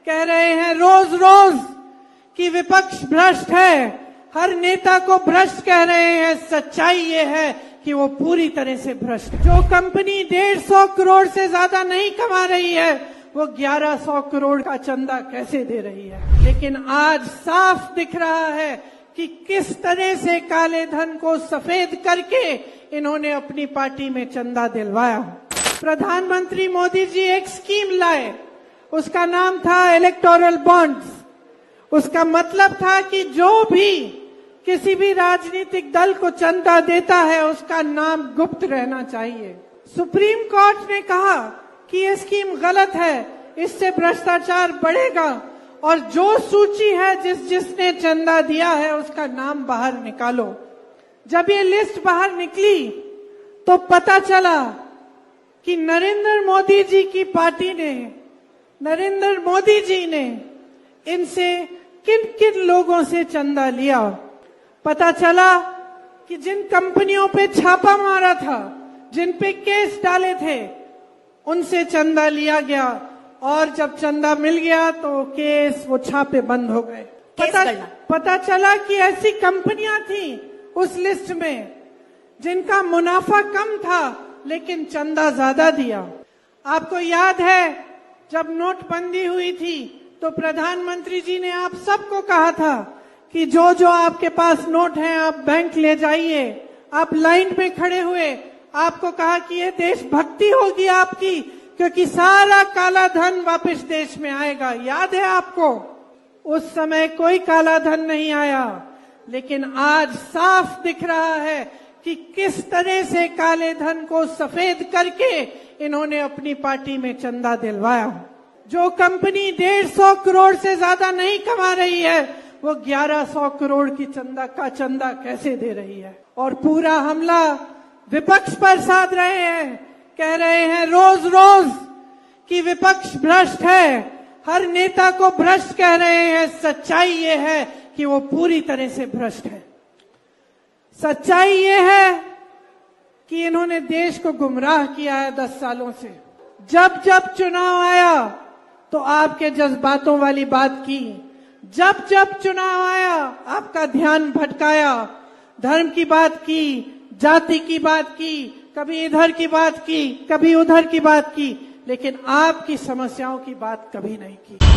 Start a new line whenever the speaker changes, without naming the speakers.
कह रहे हैं रोज रोज कि विपक्ष भ्रष्ट है, हर नेता को भ्रष्ट कह रहे हैं। सच्चाई ये है कि वो पूरी तरह से भ्रष्ट। जो कंपनी 150 करोड़ से ज्यादा नहीं कमा रही है, वो 1100 करोड़ का चंदा कैसे दे रही है। लेकिन आज साफ दिख रहा है कि किस तरह से काले धन को सफेद करके इन्होंने अपनी पार्टी में चंदा दिलवाया। प्रधानमंत्री मोदी जी एक स्कीम लाए, उसका नाम था इलेक्टोरल बॉन्ड्स। उसका मतलब था कि जो भी किसी भी राजनीतिक दल को चंदा देता है, उसका नाम गुप्त रहना चाहिए। सुप्रीम कोर्ट ने कहा कि ये स्कीम गलत है, इससे भ्रष्टाचार बढ़ेगा और जो सूची है जिसने चंदा दिया है उसका नाम बाहर निकालो। जब ये लिस्ट बाहर निकली तो पता चला कि नरेंद्र मोदी जी की पार्टी ने, नरेंद्र मोदी जी ने इनसे किन किन लोगों से चंदा लिया। पता चला कि जिन कंपनियों पे छापा मारा था, जिन पे केस डाले थे, उनसे चंदा लिया गया और जब चंदा मिल गया तो केस, वो छापे बंद हो गए। पता चला कि ऐसी कंपनियां थी उस लिस्ट में जिनका मुनाफा कम था लेकिन चंदा ज्यादा दिया। आपको याद है जब नोटबंदी हुई थी तो प्रधानमंत्री जी ने आप सबको कहा था कि जो जो आपके पास नोट हैं आप बैंक ले जाइए। आप लाइन में खड़े हुए, आपको कहा कि ये देशभक्ति होगी आपकी, क्योंकि सारा काला धन वापस देश में आएगा। याद है आपको? उस समय कोई काला धन नहीं आया, लेकिन आज साफ दिख रहा है कि किस तरह से काले धन को सफेद करके इन्होंने अपनी पार्टी में चंदा दिलवाया। जो कंपनी 150 करोड़ से ज्यादा नहीं कमा रही है, वो 1100 करोड़ की चंदा कैसे दे रही है। और पूरा हमला विपक्ष पर साध रहे हैं, कह रहे हैं रोज रोज कि विपक्ष भ्रष्ट है, हर नेता को भ्रष्ट कह रहे हैं। सच्चाई ये है कि वो पूरी तरह से भ्रष्ट है। सच्चाई ये है कि इन्होंने देश को गुमराह किया है 10 सालों से। जब जब चुनाव आया तो आपके जज्बातों वाली बात की, जब जब चुनाव आया आपका ध्यान भटकाया, धर्म की बात की, जाति की बात की, कभी इधर की बात की, कभी उधर की बात की, लेकिन आपकी समस्याओं की बात कभी नहीं की।